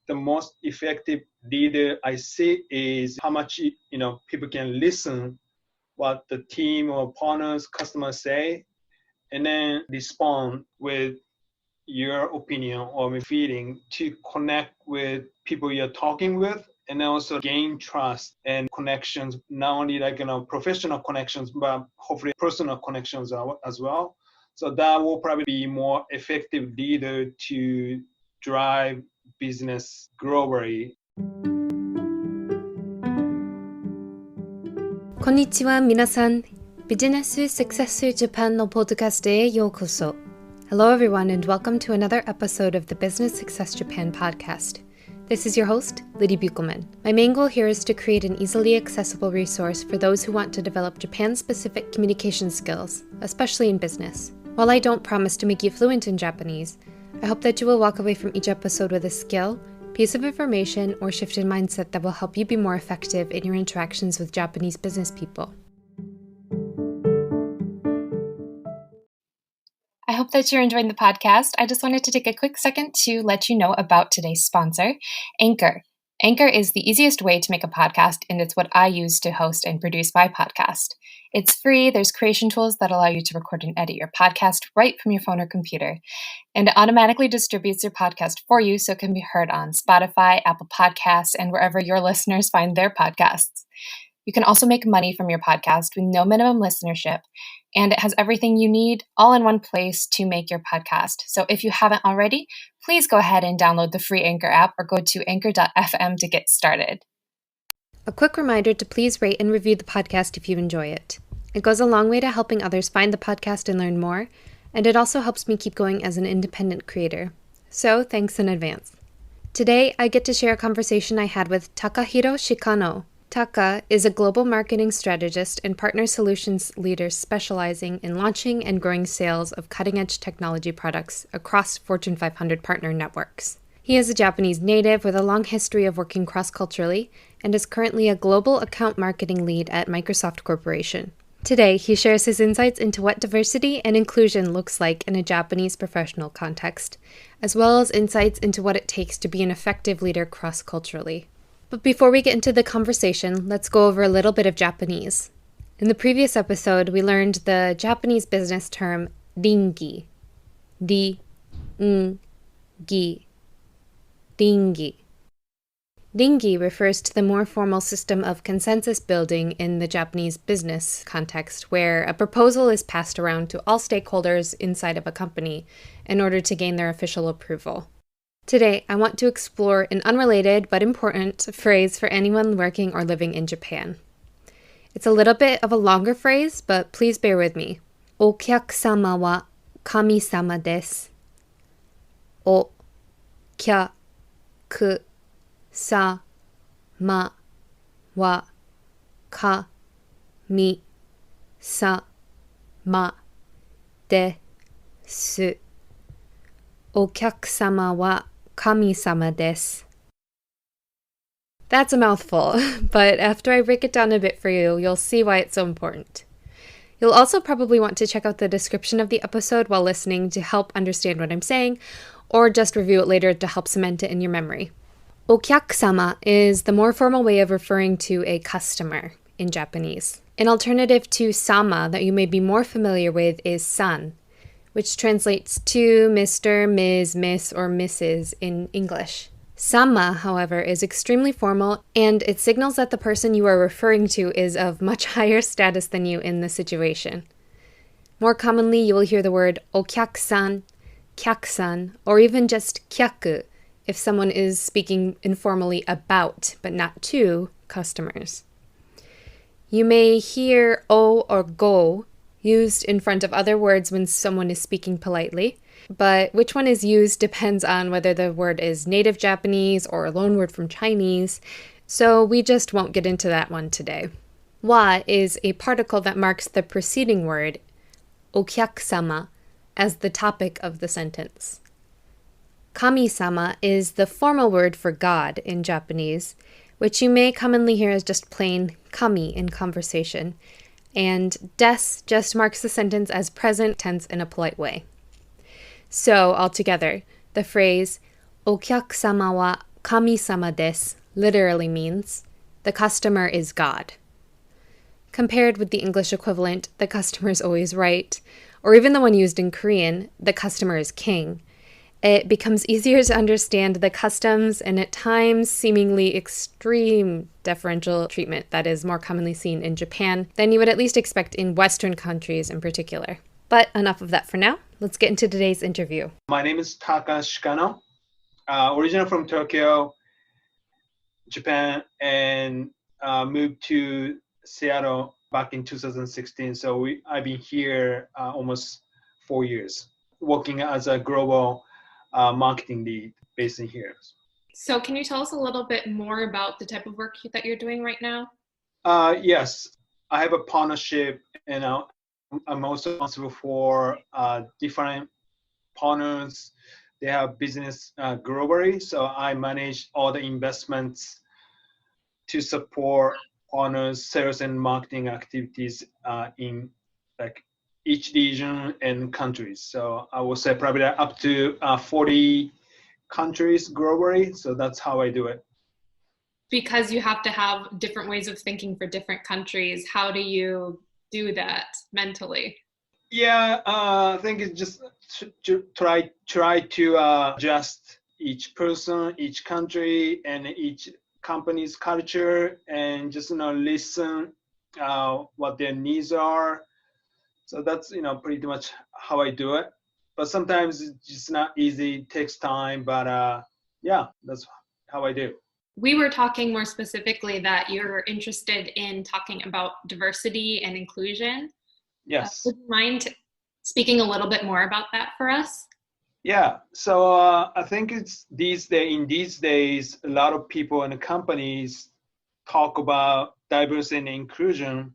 the most effective leader I see is how much people can listen what the team or partners, customers say, and then respond with your opinion or feeling to connect with people you're talking with, and also gain trust and connections, not only professional connections, but hopefully personal connections as well. So that will probably be more effective leader to drive business globally. こんにちは皆さん。ビジネスサクセスジャパンのポッドキャストへようこそ。Hello everyone and welcome to another episode of the Business Success Japan podcast. This is your host, Liddy Buchelman. My main goal here is to create an easily accessible resource for those who want to develop Japan-specific communication skills, especially in business. While I don't promise to make you fluent in Japanese, I hope that you will walk away from each episode with a skill, piece of information, or shift in mindset that will help you be more effective in your interactions with Japanese business people. I hope that you're enjoying the podcast. I just wanted to take a quick second to let you know about today's sponsor, Anchor. Anchor is the easiest way to make a podcast, and it's what I use to host and produce my podcast. It's free. There's creation tools that allow you to record and edit your podcast right from your phone or computer. And it automatically distributes your podcast for you so it can be heard on Spotify, Apple Podcasts, and wherever your listeners find their podcasts. You can also make money from your podcast with no minimum listenership, and it has everything you need all in one place to make your podcast. So if you haven't already, please go ahead and download the free Anchor app or go to anchor.fm to get started. A quick reminder to please rate and review the podcast if you enjoy it. It goes a long way to helping others find the podcast and learn more, and it also helps me keep going as an independent creator. So thanks in advance. Today, I get to share a conversation I had with Takahiro Shikano. Taka is a global marketing strategist and partner solutions leader specializing in launching and growing sales of cutting-edge technology products across Fortune 500 partner networks. He is a Japanese native with a long history of working cross-culturally and is currently a global account marketing lead at Microsoft Corporation. Today, he shares his insights into what diversity and inclusion looks like in a Japanese professional context, as well as insights into what it takes to be an effective leader cross-culturally. But before we get into the conversation, let's go over a little bit of Japanese. In the previous episode, we learned the Japanese business term ringi. Ringi. Ringi refers to the more formal system of consensus building in the Japanese business context, where a proposal is passed around to all stakeholders inside of a company in order to gain their official approval. Today, I want to explore an unrelated but important phrase for anyone working or living in Japan. It's a little bit of a longer phrase, but please bear with me. お客様は神様です。お客様は神様です。お客様は神様です。That's a mouthful, but after I break it down a bit for you, you'll see why it's so important. You'll also probably want to check out the description of the episode while listening to help understand what I'm saying, or just review it later to help cement it in your memory. お客様 is the more formal way of referring to a customer in Japanese. An alternative to sama that you may be more familiar with is san, which translates to Mr., Ms., Miss, or Mrs. in English. Sama, however, is extremely formal, and it signals that the person you are referring to is of much higher status than you in the situation. More commonly, you will hear the word okyaku-san, kyaku-san, or even just kyaku if someone is speaking informally about, but not to, customers. You may hear o or go used in front of other words when someone is speaking politely, but which one is used depends on whether the word is native Japanese or a loanword from Chinese, so we just won't get into that one today. Wa is a particle that marks the preceding word, お客様, as the topic of the sentence. Kami-sama is the formal word for God in Japanese, which you may commonly hear as just plain kami in conversation, and des just marks the sentence as present tense in a polite way. So, altogether, the phrase お客様は神様です literally means the customer is God. Compared with the English equivalent, the customer is always right, or even the one used in Korean, the customer is king, it becomes easier to understand the customs and at times seemingly extreme deferential treatment that is more commonly seen in Japan than you would at least expect in Western countries in particular. But enough of that for now. Let's get into today's interview. My name is Takahiro Shikano, originally from Tokyo, Japan, and moved to Seattle back in 2016. So I've been here almost 4 years, working as a global marketing lead based in here. So can you tell us a little bit more about the type of work that you're doing right now? Yes, I have a partnership, and I'm also responsible for different partners. They have business globally, so I manage all the investments to support partners, sales and marketing activities in like each region and countries. So I would say probably up to 40 countries globally. So that's how I do it. Because you have to have different ways of thinking for different countries, how do you do that mentally? Yeah, I think it's just to try to adjust each person, each country, and each company's culture, and just listen what their needs are. So that's pretty much how I do it. But sometimes it's just not easy. It takes time, but yeah, that's how I do. We were talking more specifically that you're interested in talking about diversity and inclusion. Yes. Would you mind speaking a little bit more about that for us? Yeah. So I think it's in these days, a lot of people and companies talk about diversity and inclusion.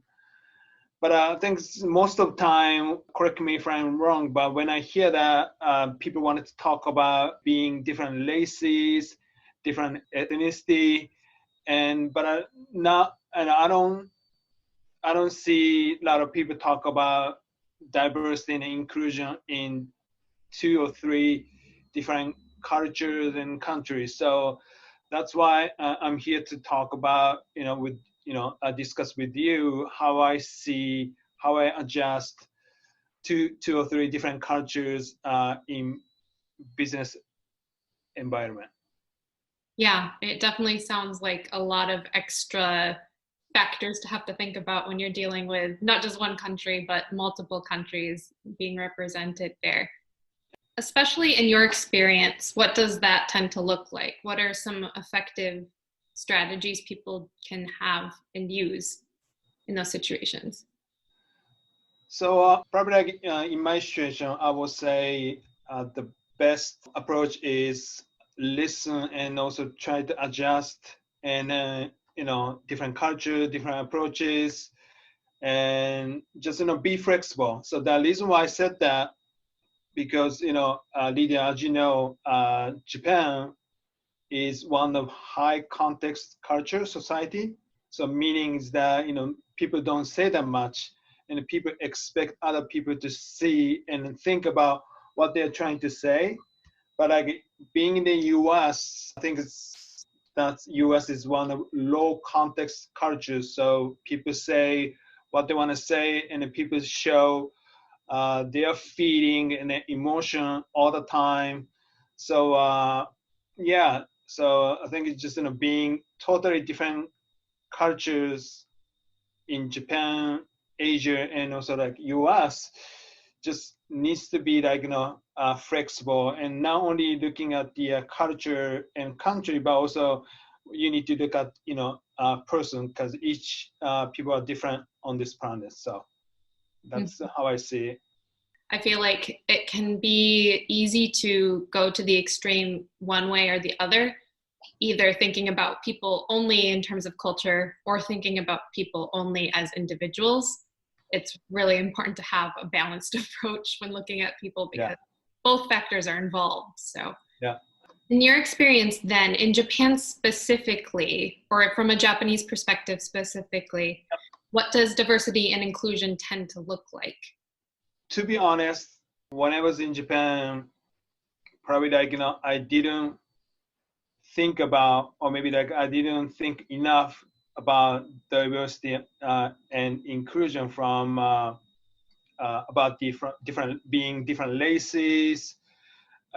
But I think most of the time, correct me if I'm wrong, but when I hear that people wanted to talk about being different races, different ethnicity, but I don't see a lot of people talk about diversity and inclusion in 2 or 3 different cultures and countries. So that's why I'm here to talk about, discuss with you how I adjust to 2 or 3 different cultures in business environment. Yeah, it definitely sounds like a lot of extra factors to have to think about when you're dealing with not just one country, but multiple countries being represented there. Especially in your experience, what does that tend to look like? What are some effective strategies people can have and use in those situations? So probably in my situation, I would say the best approach is listen and also try to adjust and different culture, different approaches, and just be flexible. So the reason why I said that because Lydia, as you know, Japan is one of high context culture society. So meaning is that people don't say that much, and people expect other people to see and think about what they're trying to say. But like being in the U.S., I think that U.S. is one of low context cultures. So people say what they want to say, and then people show their feeling and their emotion all the time. So yeah, so I think it's just being totally different cultures in Japan, Asia, and also like US, just needs to be like flexible and not only looking at the culture and country, but also you need to look at person because each people are different on this planet. So that's how I see it. I feel like it can be easy to go to the extreme one way or the other, either thinking about people only in terms of culture or thinking about people only as individuals. It's really important to have a balanced approach when looking at people because both factors are involved. So yeah. In your experience then, in Japan specifically, or from a Japanese perspective specifically, what does diversity and inclusion tend to look like? To be honest, when I was in Japan, probably like, I didn't think about, or maybe like I didn't think enough about diversity and inclusion from about different being different races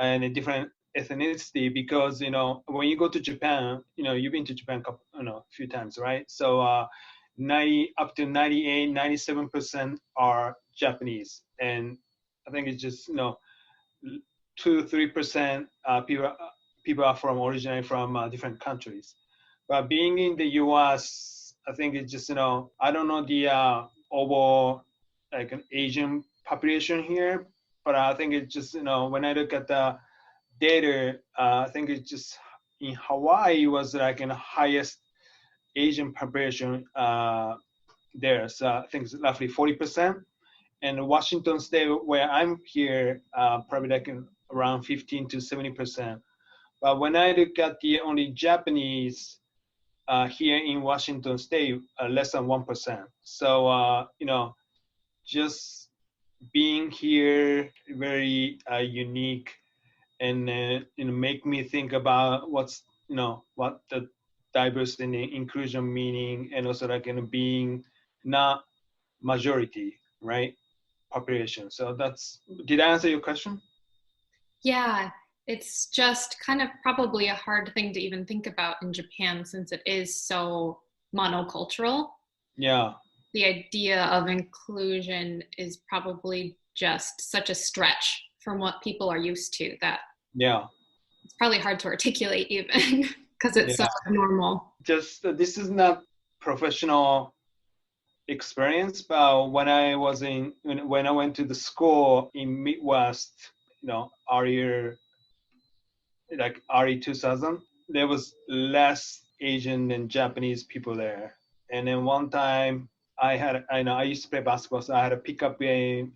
and a different ethnicity, because when you go to Japan, you've been to Japan a few times, right? So 90 up to 98, 97% are Japanese, and I think it's just 2-3% people are from originally from different countries. But being in the U.S., I think it's just I don't know the overall like an Asian population here, but I think it's just when I look at the data, I think it's just in Hawaii was like in the highest Asian population there. So I think it's roughly 40%. And Washington State, where I'm here, probably like around 15 to 70%. But when I look at the only Japanese here in Washington State, less than 1%. So just being here very unique, and make me think about what the diversity and inclusion meaning, and also like being not majority, right, population. So did I answer your question? Yeah, it's just kind of probably a hard thing to even think about in Japan, since it is so monocultural. Yeah. The idea of inclusion is probably just such a stretch from what people are used to that it's probably hard to articulate even because it's so normal. Just this is not professional experience, but when I went to the school in Midwest, earlier, like early 2000, there was less Asian than Japanese people there. And then one time I used to play basketball, so I had a pickup game,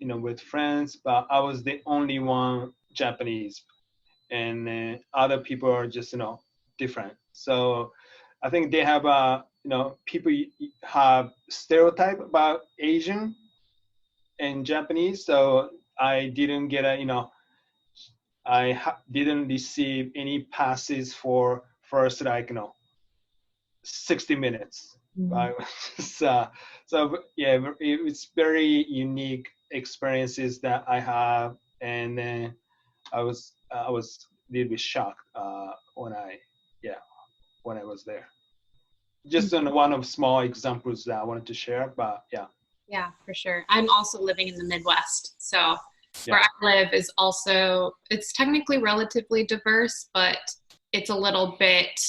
with friends, but I was the only one Japanese, and other people are just, different. So I think they have, people have stereotype about Asian and Japanese. So I didn't get didn't receive any passes for first 60 minutes. So yeah, it's very unique experiences that I have, and I was a little bit shocked when I was there. Just one of small examples that I wanted to share, but yeah. Yeah, for sure. I'm also living in the Midwest, so where I live is also, it's technically relatively diverse, but it's a little bit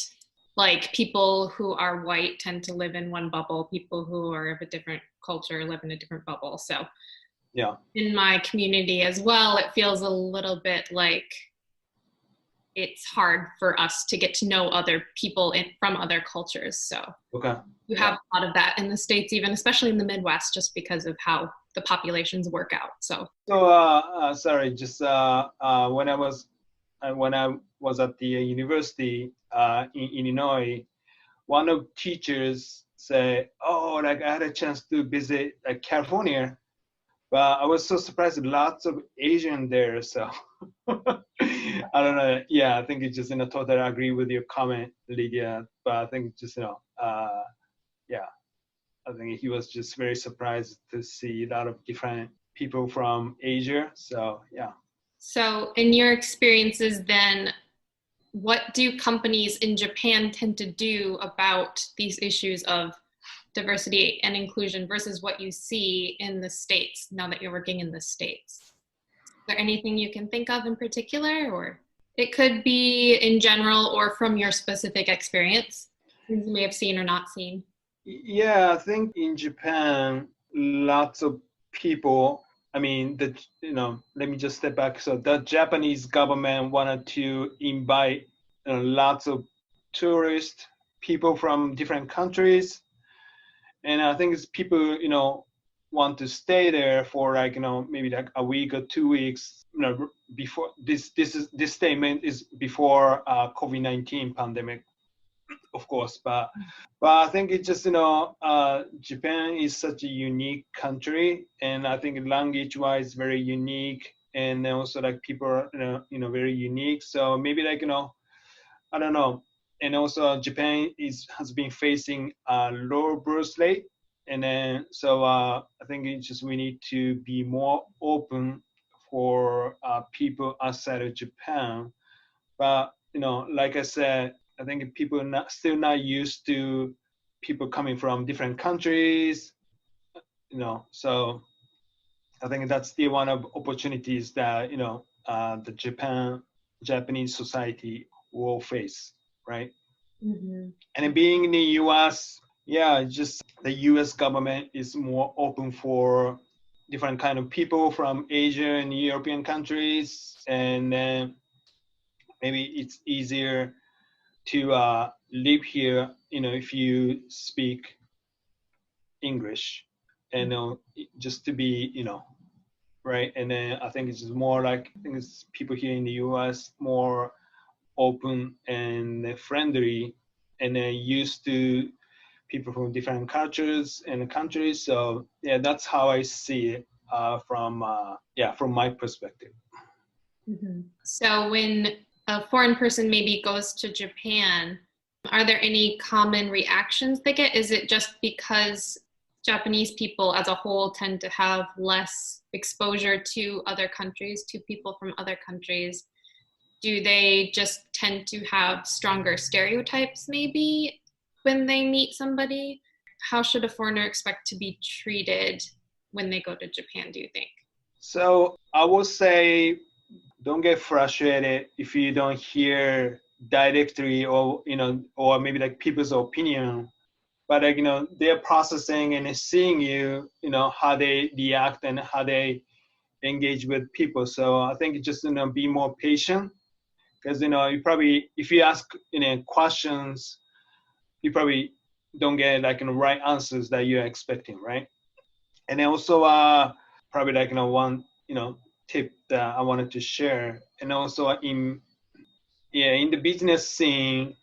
like people who are white tend to live in one bubble. People who are of a different culture live in a different bubble. So yeah, in my community as well, it feels a little bit like it's hard for us to get to know other people from other cultures. So you have a lot of that in the States, even especially in the Midwest, just because of how the populations work out. So sorry, just when I was at the university in Illinois, one of teachers said, "Oh, like I had a chance to visit California, but I was so surprised, lots of Asian there." So I don't know. Yeah, I think it's just totally agree with your comment, Lydia. But I think just I think he was just very surprised to see a lot of different people from Asia. So yeah. So in your experiences then, what do companies in Japan tend to do about these issues of diversity and inclusion versus what you see in the States now that you're working in the States? Is there anything you can think of in particular, or it could be in general or from your specific experience, things you may have seen or not seen? Yeah, I think in Japan, lots of people, let me just step back. So the Japanese government wanted to invite lots of tourists, people from different countries. And I think it's people, want to stay there for maybe a week or 2 weeks, before this statement is before COVID-19 pandemic, of course, but I think it's just Japan is such a unique country, and I think language wise very unique, and also people are very unique. So maybe I don't know. And also Japan has been facing a low birth rate. And then, so I think it's just we need to be more open for people outside of Japan. But, like I said, I think people are still not used to people coming from different countries, so I think that's the one of opportunities that, the Japanese society will face, right? Mm-hmm. And being in the U.S., yeah, just the U.S. government is more open for different kind of people from Asia and European countries, and then maybe it's easier to live here, if you speak English, and just to be, right. And then I think it's more like I think it's people here in the U.S. more open and friendly, and then used to people from different cultures and countries. So yeah, that's how I see it from my perspective. Mm-hmm. So when a foreign person maybe goes to Japan, are there any common reactions they get? Is it just because Japanese people as a whole tend to have less exposure to other countries, to people from other countries? Do they just tend to have stronger stereotypes maybe when they meet somebody? How should a foreigner expect to be treated when they go to Japan, do you think? So I will say, don't get frustrated if you don't hear directly, or maybe like people's opinion, but like, they're processing and seeing you, how they react and how they engage with people. So I think just, be more patient, because, you probably, if you ask, questions, you probably don't get like, right answers that you're expecting, right? And then also, probably like, one, tip that I wanted to share, and also in the business scene,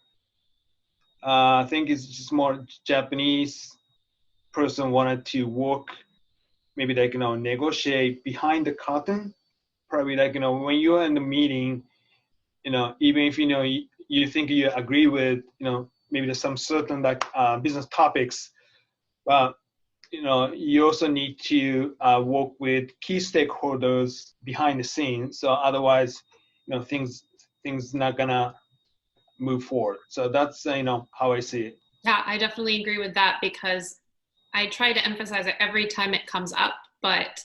I think it's just more Japanese person wanted to work, maybe like, negotiate behind the curtain. Probably like, when you're in the meeting, even if, you think you agree with, maybe there's some certain like business topics, but, you also need to work with key stakeholders behind the scenes. So otherwise, things not gonna move forward. So that's, how I see it. Yeah, I definitely agree with that because I try to emphasize it every time it comes up. But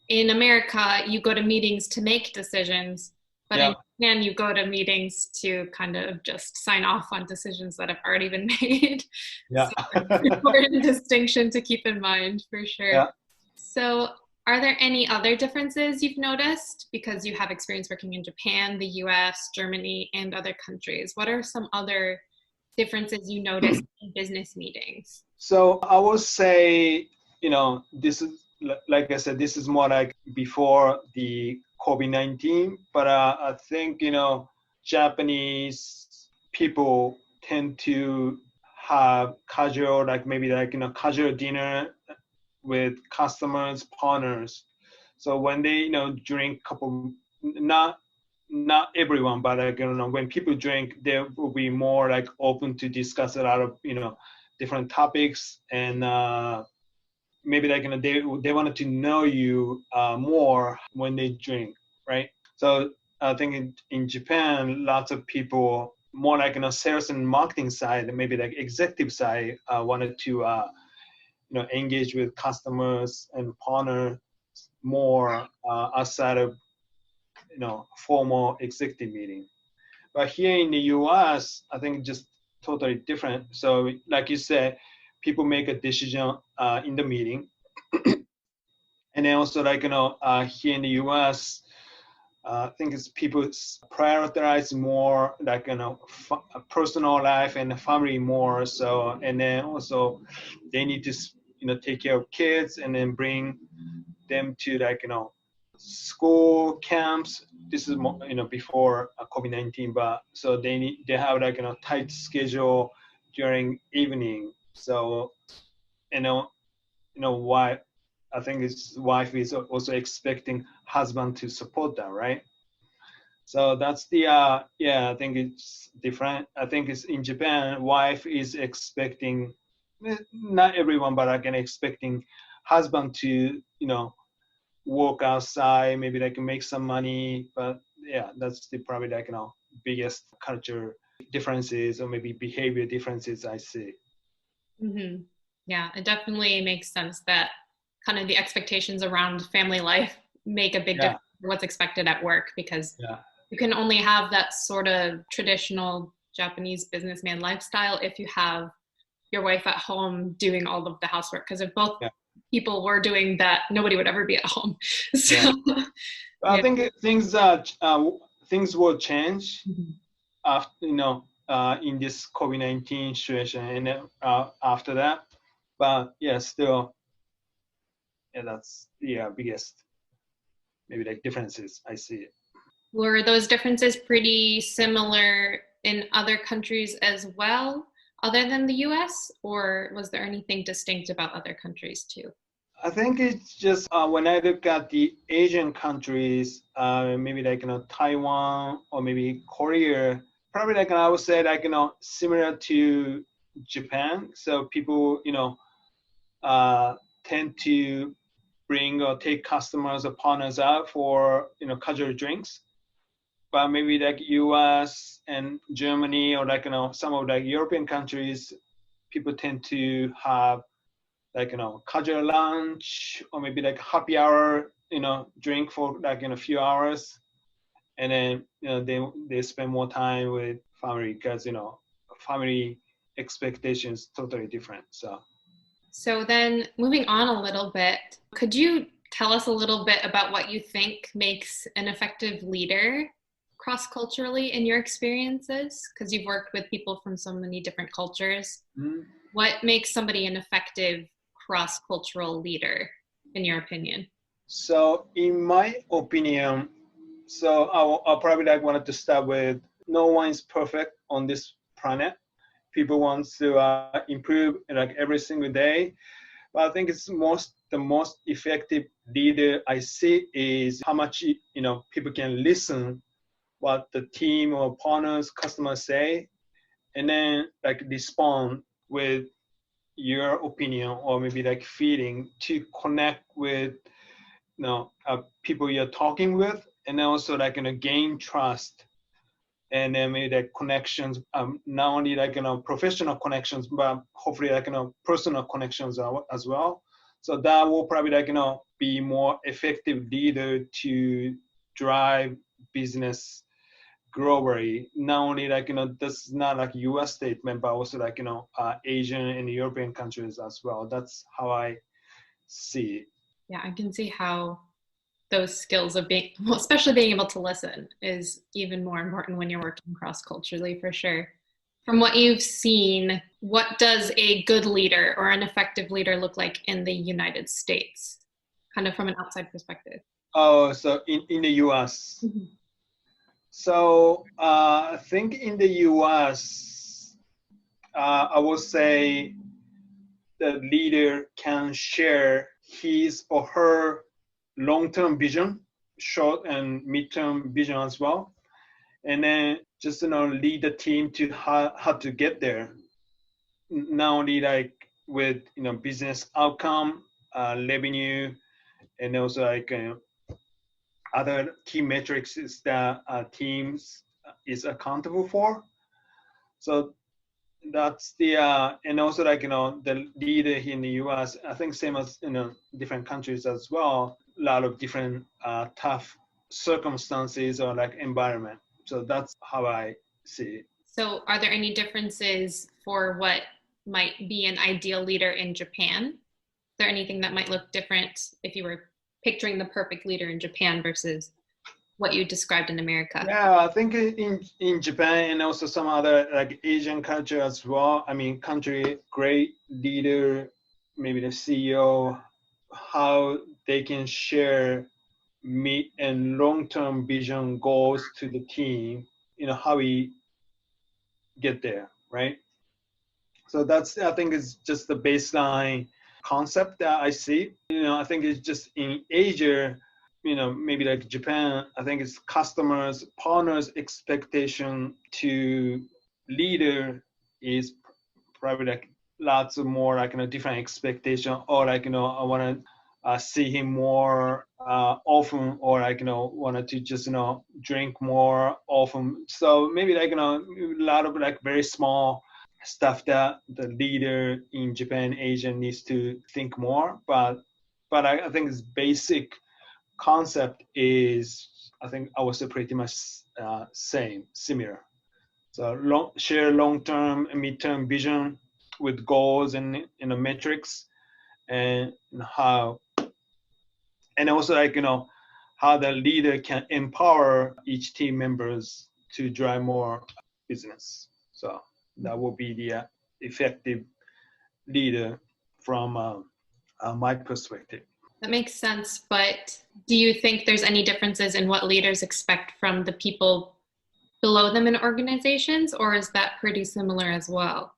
in America, you go to meetings to make decisions, but Yeah. in Japan, you go to meetings to kind of just sign off on decisions that have already been made. Yeah. So it's an important distinction to keep in mind for sure. Yeah. So, are there any other differences you've noticed because you have experience working in Japan, the US, Germany, and other countries? What are some other differences you notice in business meetings? So I would say, this is, like I said, this is more like before the COVID-19, but I think, Japanese people tend to have casual, like maybe like, casual dinner with customers, partners. So when they, drink couple, not everyone, but like, when people drink, they will be more like open to discuss a lot of, different topics, and maybe like, they wanted to know you more when they drink, right? So I think in Japan, lots of people more like, sales and marketing side, maybe like executive side, wanted to engage with customers and partner more outside of, formal executive meeting. But here in the US, I think just totally different. So like you said, people make a decision in the meeting. And then also like, here in the US, I think it's people prioritize more like, personal life and family more. So, and then also they need to, take care of kids and then bring them to like, school camps. This is more, before COVID-19, but so they have like, tight schedule during evening. So, why I think his wife is also expecting husband to support that, right? So that's the I think it's different. I think it's in Japan, wife is expecting, not everyone, but I can expecting husband to, work outside, maybe they can make some money. But yeah, that's the probably like, biggest culture differences or maybe behavior differences I see. Mm-hmm. Yeah, it definitely makes sense that kind of the expectations around family life make a big difference for what's expected at work, because you can only have that sort of traditional Japanese businessman lifestyle if you have your wife at home doing all of the housework. Because if both people were doing that, nobody would ever be at home. So, I think things will change after, in this COVID-19 situation, and then after that. But still, that's the biggest maybe like differences I see. Were those differences pretty similar in other countries as well, other than the US, or was there anything distinct about other countries too? I think it's just when I look at the Asian countries, maybe like Taiwan or maybe Korea, probably like I would say like similar to Japan. So people tend to bring or take customers or partners out for casual drinks. But maybe like US and Germany or like some of like European countries, people tend to have like casual lunch or maybe like happy hour drink for like a few hours, and then they spend more time with family because family expectations totally different. So then moving on a little bit, could you tell us a little bit about what you think makes an effective leader cross-culturally in your experiences? Because you've worked with people from so many different cultures. What makes somebody an effective cross-cultural leader, in your opinion? So in my opinion, so I'll probably like wanted to start with no one is perfect on this planet. People want to improve like every single day. But I think it's the most effective leader I see is how much people can listen what the team or partners, customers say, and then like respond with your opinion or maybe like feeling to connect with people you're talking with, and then also like gain trust, and then maybe like connections, not only like professional connections, but hopefully like personal connections as well. So that will probably like be more effective leader to drive business globally. Not only like this is not like US statement, but also like Asian and European countries as well. That's how I see it. Yeah, I can see how those skills of being, well, especially being able to listen, is even more important when you're working cross-culturally, for sure. From what you've seen, what does a good leader or an effective leader look like in the United States, kind of from an outside perspective? Oh, so in the US. Mm-hmm. So I think in the US, I would say the leader can share his or her long-term vision, short and mid-term vision as well, and then just lead the team to how to get there. Not only like with business outcome, revenue, and also like other key metrics that teams is accountable for. So that's the and also like the leader here in the US, I think same as different countries as well, a lot of different tough circumstances or like environment. So that's how I see it. So are there any differences for what might be an ideal leader in Japan? Is there anything that might look different if you were picturing the perfect leader in Japan versus what you described in America? Yeah, I think in Japan and also some other like Asian culture as well. I mean, country, great leader, maybe the CEO, how they can share mid and long-term vision goals to the team, how we get there, right? So that's, I think it's just the baseline concept that I see. I think it's just in Asia, maybe like Japan, I think it's customers, partners' expectation to leader is probably like lots of more like different expectation, or like I want to see him more often, or like wanted to just drink more often. So maybe like a lot of like very small stuff that the leader in Japan, Asia needs to think more. But I think this basic concept is, I think I was pretty much similar. So share long-term and mid-term vision with goals and metrics, and how, and also like how the leader can empower each team members to drive more business. So that will be the effective leader from my perspective. That makes sense, but do you think there's any differences in what leaders expect from the people below them in organizations, or is that pretty similar as well?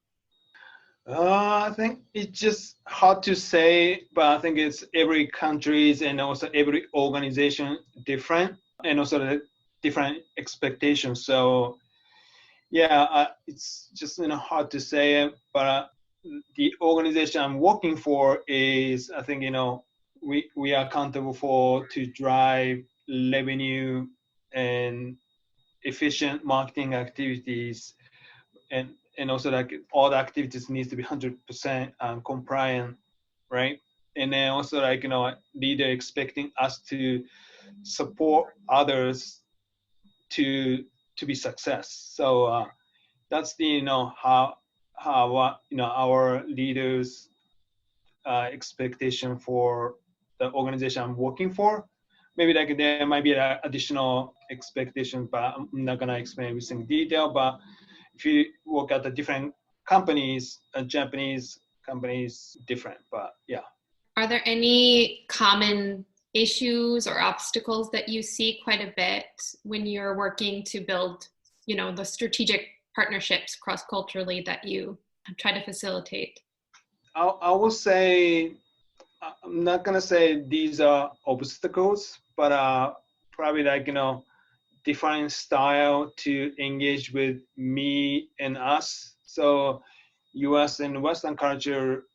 I think it's just hard to say, but I think it's every countries and also every organization different, and also the different expectations. So yeah, it's just hard to say, but the organization I'm working for is, I think we are accountable for to drive revenue and efficient marketing activities, and also like all the activities needs to be 100% compliant, right? And then also like leader expecting us to support others to be success. So that's the how our leaders expectation for the organization I'm working for. Maybe like there might be additional expectations, but I'm not gonna explain everything in detail. But if you work at the different companies, Japanese companies different, but yeah. Are there any common issues or obstacles that you see quite a bit when you're working to build, the strategic partnerships cross-culturally that you try to facilitate? I will say, I'm not gonna say these are obstacles, but probably like different style to engage with me and us. So US and Western culture,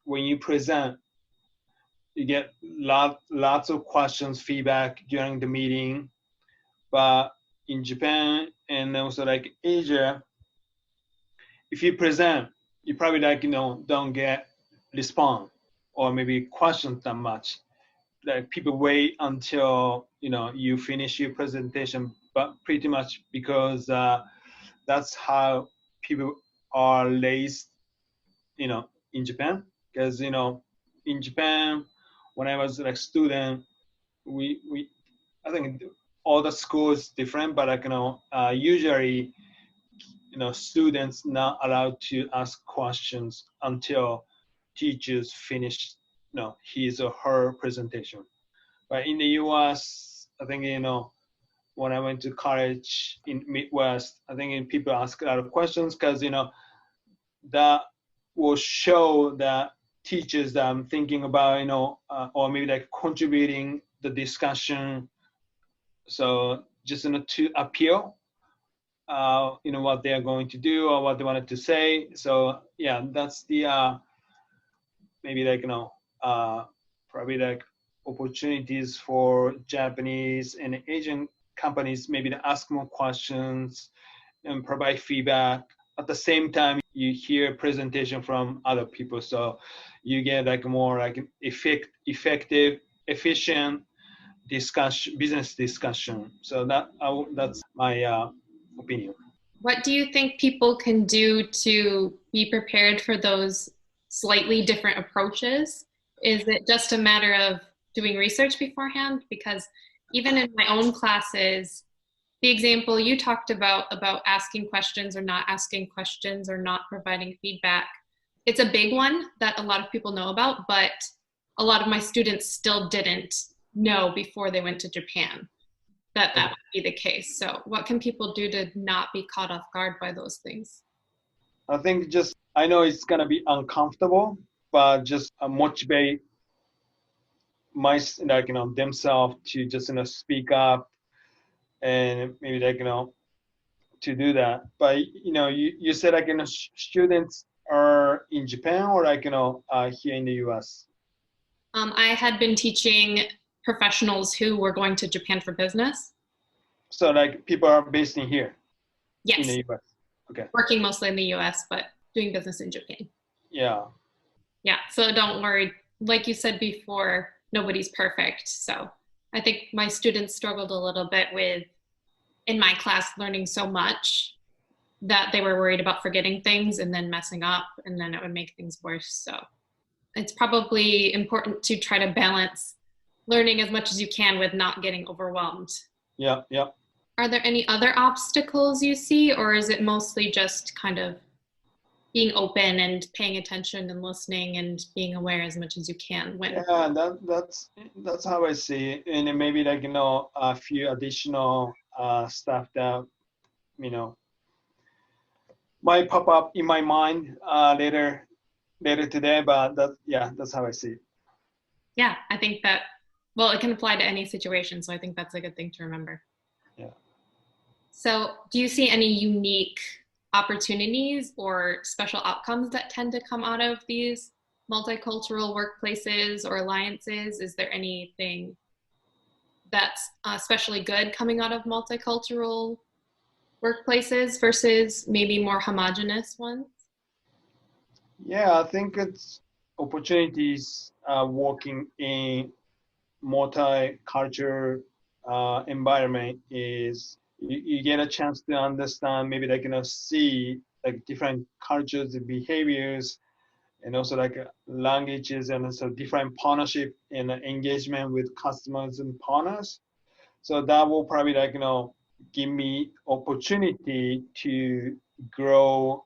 when you present, you get lots of questions, feedback during the meeting. But in Japan and also like Asia, if you present, you probably like don't get response or maybe questions that much. Like people wait until you finish your presentation, but pretty much because that's how people are raised in Japan. Because in Japan, when I was like student, we I think all the schools different, but like usually students not allowed to ask questions until teachers finish his or her presentation. But in the US, I think when I went to college in Midwest, I think people ask a lot of questions because that will show that teachers that I'm thinking about or maybe like contributing the discussion. So just to appeal what they are going to do or what they wanted to say. So yeah, that's the maybe like probably like opportunities for Japanese and Asian companies maybe to ask more questions and provide feedback. At the same time, you hear presentation from other people, so you get like more like effective, efficient discussion, business discussion. So that's my opinion. What do you think people can do to be prepared for those slightly different approaches? Is it just a matter of doing research beforehand? Because even in my own classes, the example you talked about asking questions or not asking questions or not providing feedback, it's a big one that a lot of people know about, but a lot of my students still didn't know before they went to Japan that would be the case. So what can people do to not be caught off guard by those things? I think I know it's gonna be uncomfortable, but just motivate themselves to just speak up and maybe to do that. But you said students are in Japan or here in the U.S. I had been teaching professionals who were going to Japan for business. So people are based in here. Yes. In the U.S. Okay. Working mostly in the U.S., but doing business in Japan. Yeah. Yeah. So don't worry. Like you said before, nobody's perfect. So I think my students struggled a little bit with, in my class, learning so much that they were worried about forgetting things and then messing up, and then it would make things worse. So it's probably important to try to balance learning as much as you can with not getting overwhelmed. Yeah. Yeah. Are there any other obstacles you see, or is it mostly just kind of being open and paying attention and listening and being aware as much as you can? Yeah, that's how I see it. And then maybe a few additional stuff that might pop up in my mind later today, but that's how I see it. Yeah, I think that, well, it can apply to any situation, so I think that's a good thing to remember. Yeah. So do you see any unique opportunities or special outcomes that tend to come out of these multicultural workplaces or alliances? Is there anything that's especially good coming out of multicultural workplaces versus maybe more homogenous ones? Yeah, I think it's opportunities working in multicultural environment is you get a chance to understand, maybe see different cultures and behaviors, and also languages, and also different partnership and engagement with customers and partners. So that will probably give me opportunity to grow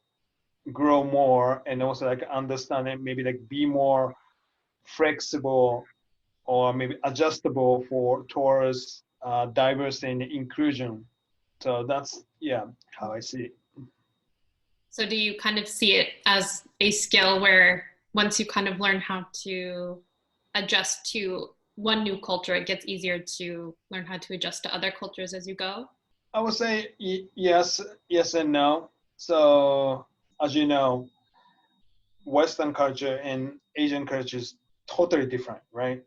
more, and also understand and maybe be more flexible or maybe adjustable towards diversity and inclusion. So that's how I see it. So do you kind of see it as a skill where once you kind of learn how to adjust to one new culture, it gets easier to learn how to adjust to other cultures as you go? I would say yes and no. So as you know, Western culture and Asian culture is totally different, right?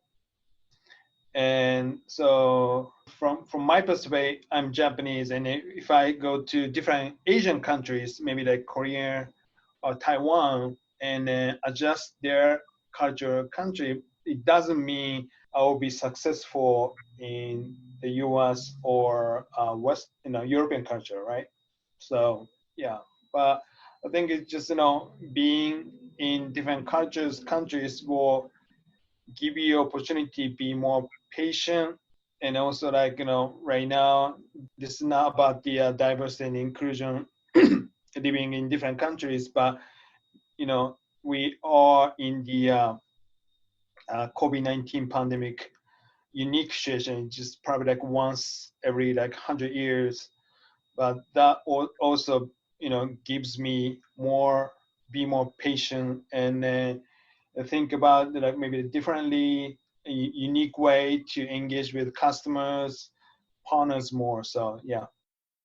And so from my perspective, I'm Japanese, and if I go to different Asian countries, maybe Korea or Taiwan, and adjust their country, it doesn't mean I will be successful in the U.S. or European culture, right? So yeah, but I think it's just being in different countries will give you opportunity to be more patient, and also right now this is not about the diversity and inclusion living in different countries, but we are in the COVID-19 pandemic unique situation, just probably once every 100 years, but that also gives me be more patient, and think about maybe differently, a unique way to engage with customers, partners more. So yeah.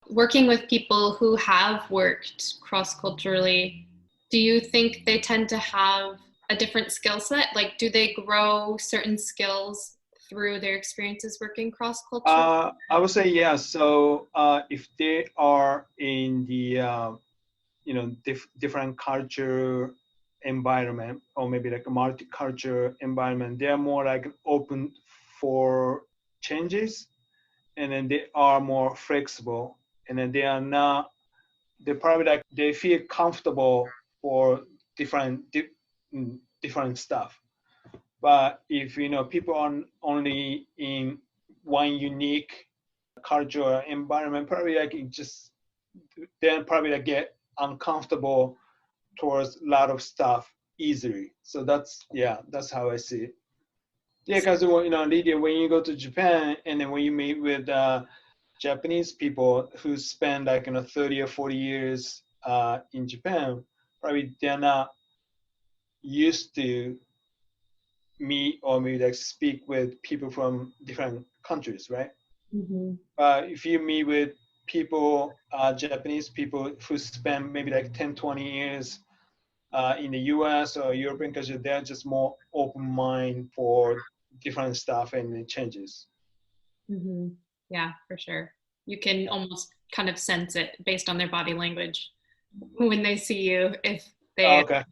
Working with people who have worked cross-culturally, do you think they tend to have a different skill set? Like, do they grow certain skills through their experiences working cross-culturally? I would say yes. So if they are in the different culture environment, or maybe a multicultural environment, they're more open for changes, and then they are more flexible, and then they probably they feel comfortable for different stuff. But if people are only in one unique cultural environment, probably then probably get uncomfortable towards a lot of stuff easily. So that's how I see it. Yeah, because Lydia, when you go to Japan, and then when you meet with Japanese people who spend 30 or 40 years in Japan, probably they're not used to meet or maybe like speak with people from different countries, right? Mm-hmm. If you meet with people, Japanese people who spend maybe like 10, 20 years in the US or European country, they're just more open mind for different stuff and it changes. Mm-hmm. Yeah, for sure. You can almost kind of sense it based on their body language when they see you, if they Okay.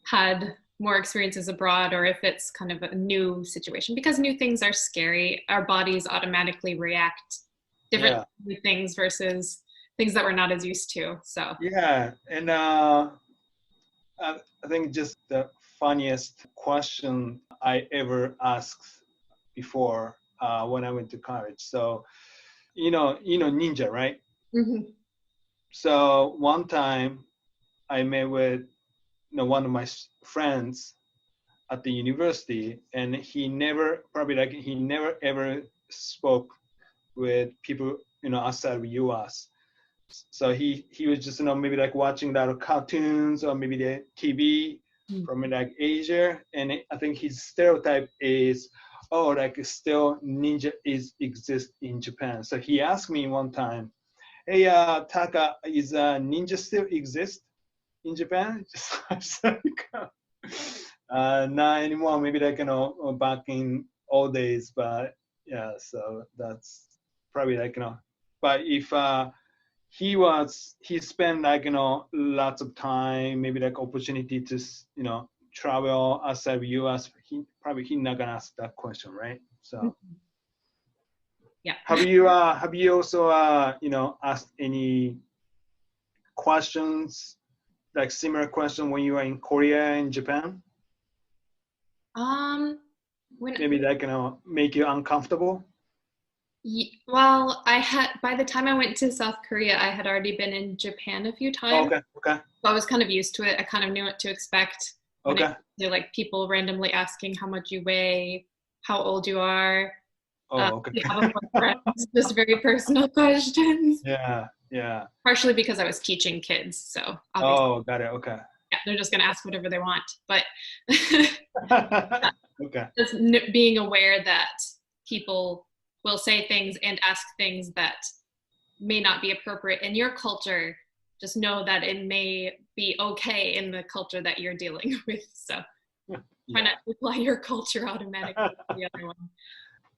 had more experiences abroad or if it's kind of a new situation, because new things are scary. Our bodies automatically react different Yeah. new things versus things that we're not as used to. So Yeah. And I think just the funniest question I ever asked before when I went to college. So, ninja, right? Mhm. So one time I met with one of my friends at the university, and he never ever spoke with people outside of US. So he was just maybe like watching that cartoons or maybe the TV from like Asia, and I think his stereotype is, oh, like still ninja exist in Japan. So he asked me one time, hey, Taka, is ninja still exist in Japan? Just like, not anymore. Maybe like back in old days, but yeah. So that's probably like But if he spent like lots of time, maybe like opportunity to travel outside of US, he not gonna ask that question, right? So. Yeah. Have you also asked any questions like similar question when you are in Korea and Japan? When Maybe that make you uncomfortable. well, I had by the time I went to South Korea, I had already been in Japan a few Oh, times. okay. So I was kind of used to it. I kind of knew what to expect when Okay. they're like people randomly asking how much you weigh, how old you are, Oh, okay. do you have a boyfriend, just very personal questions. Yeah. Partially because I was teaching kids, so obviously, Oh, got it. Okay. yeah, they're just gonna ask whatever they want. But Okay. just being aware that people will say things and ask things that may not be appropriate in your culture, just know that it may be okay in the culture that you're dealing with. So try not to apply your culture automatically to the other one.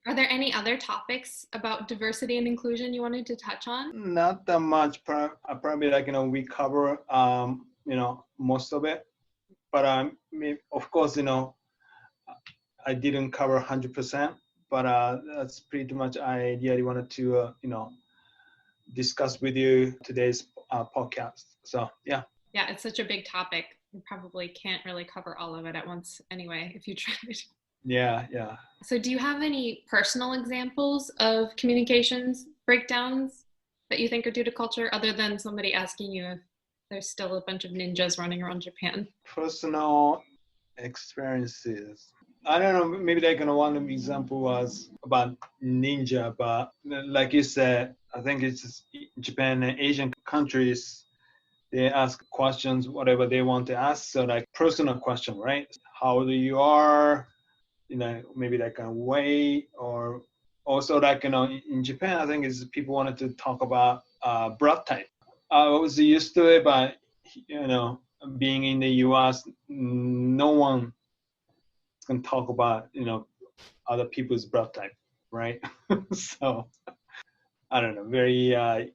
Are there any other topics about diversity and inclusion you wanted to touch on? Not that much. Probably like we cover most of it, but of course I didn't cover 100%, but that's pretty much I ideally wanted to discuss with you today's podcast. So yeah. Yeah, it's such a big topic. You probably can't really cover all of it at once anyway, if you tried. Yeah. So do you have any personal examples of communications breakdowns that you think are due to culture, other than somebody asking you if there's still a bunch of ninjas running around Japan? Personal experiences. I don't know, maybe like one example was about ninja, but like you said, I think it's just Japan and Asian countries, they ask questions, whatever they want to ask. So like personal question, right? How old you are, maybe like a weight, or also like, in Japan, I think is people wanted to talk about blood type. I was used to it, but being in the US, no one can talk about other people's blood type, right? So I don't know, very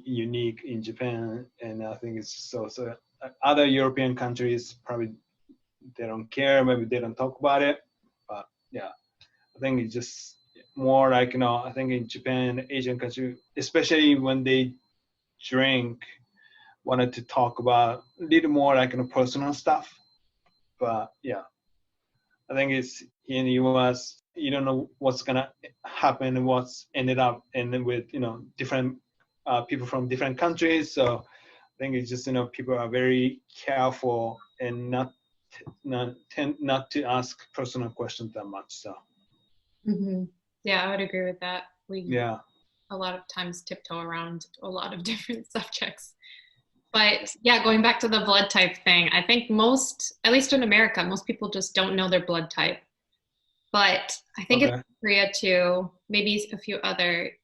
unique in Japan, and I think it's so other European countries probably they don't care, maybe they don't talk about it, but yeah, I think it's just more like I think in Japan, Asian country, especially when they drink, wanted to talk about a little more like personal stuff, but yeah. I think it's in the US, you don't know what's gonna happen and what's ended up and with different people from different countries. So I think it's just people are very careful and tend not to ask personal questions that much. So Mm-hmm. Yeah, I would agree with that. We yeah. a lot of times tiptoe around a lot of different subjects. But yeah, going back to the blood type thing, I think most, at least in America, most people just don't know their blood type. but I think Okay. it's Korea too, maybe a few other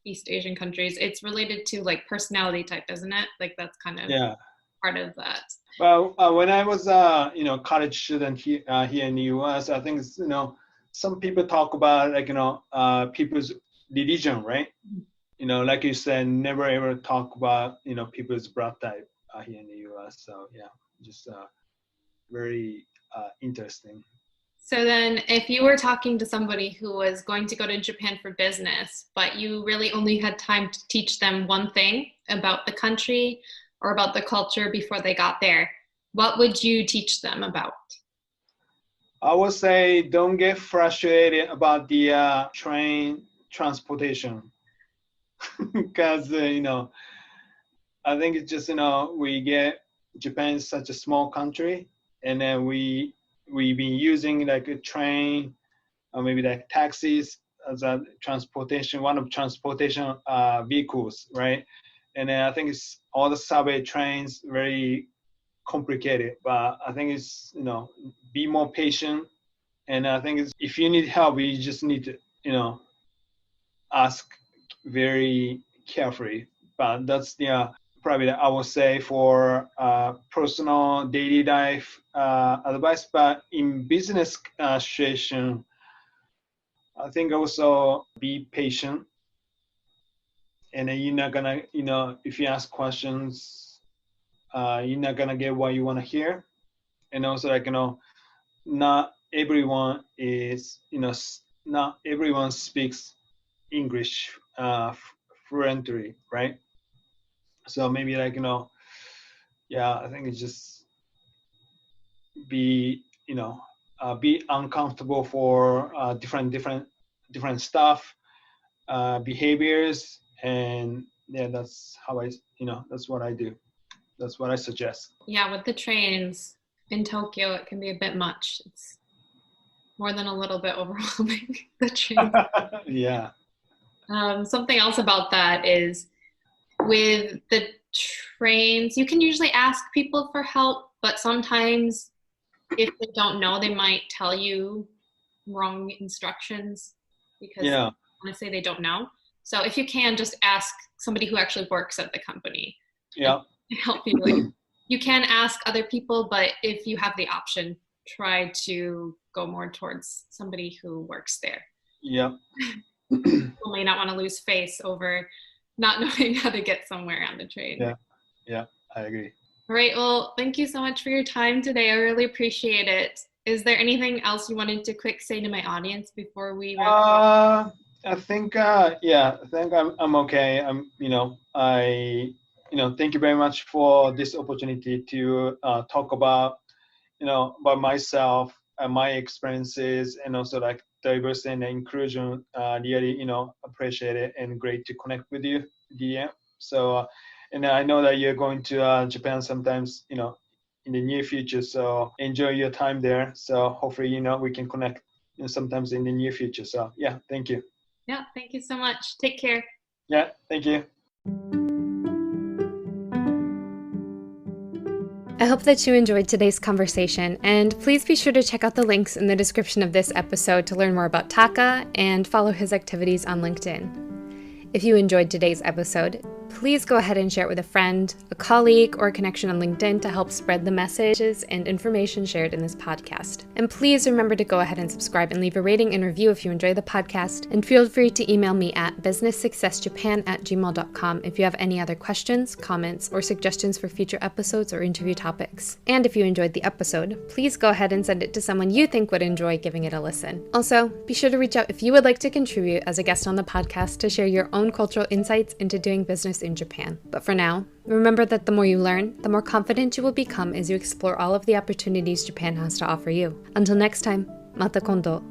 East Asian countries. It's related to like personality type, isn't it? Like that's kind of Yeah. part of that. Well, when I was college student here in the U.S., I think it's, some people talk about like people's religion, right? Like you said, never ever talk about people's blood type here in the U.S. So yeah, just very interesting. So then if you were talking to somebody who was going to go to Japan for business, but you really only had time to teach them one thing about the country or about the culture before they got there, what would you teach them about? I would say don't get frustrated about the train transportation because I think it's just we get Japan is such a small country, and then we've been using like a train or maybe like taxis as a transportation, one of transportation vehicles, right? And then I think it's all the subway trains very complicated, but I think it's be more patient, and I think it's, if you need help, you just need to ask very carefully. But that's the probably I would say for personal daily life advice. But in business situation, I think also be patient, and then you're not gonna if you ask questions, you're not gonna get what you want to hear, and also like not everyone is not everyone speaks English fluently, right? So maybe like yeah, I think it's just be be uncomfortable for different stuff, behaviors, and yeah, that's how that's what I do. That's what I suggest. Yeah, with the trains in Tokyo, it can be a bit much. It's more than a little bit overwhelming, the train. Yeah. Something else about that is with the trains, you can usually ask people for help, but sometimes if they don't know, they might tell you wrong instructions because Yeah. I want to say they don't know. So if you can, just ask somebody who actually works at the company. Yeah. To help you. Like, you can ask other people, but if you have the option, try to go more towards somebody who works there. Yeah. People may not want to lose face over not knowing how to get somewhere on the train. Yeah. Yeah, I agree. All right. Well, thank you so much for your time today. I really appreciate it. Is there anything else you wanted to quick say to my audience before we wrap up? I think yeah, I think I'm okay. I thank you very much for this opportunity to talk about about myself and my experiences, and also like diversity and inclusion. Really appreciate it and great to connect with you, DM. So and I know that you're going to Japan sometimes in the near future, so enjoy your time there. So hopefully we can connect sometimes in the near future. So yeah, thank you. Yeah, thank you so much. Take care. Yeah, thank you. I hope that you enjoyed today's conversation, and please be sure to check out the links in the description of this episode to learn more about Taka and follow his activities on LinkedIn. If you enjoyed today's episode, please go ahead and share it with a friend, a colleague, or a connection on LinkedIn to help spread the messages and information shared in this podcast. And please remember to go ahead and subscribe and leave a rating and review if you enjoy the podcast. And feel free to email me at businesssuccessjapan@gmail.com if you have any other questions, comments, or suggestions for future episodes or interview topics. And if you enjoyed the episode, please go ahead and send it to someone you think would enjoy giving it a listen. Also, be sure to reach out if you would like to contribute as a guest on the podcast to share your own cultural insights into doing business in Japan. But for now, remember that the more you learn, the more confident you will become as you explore all of the opportunities Japan has to offer you. Until next time, mata kondo.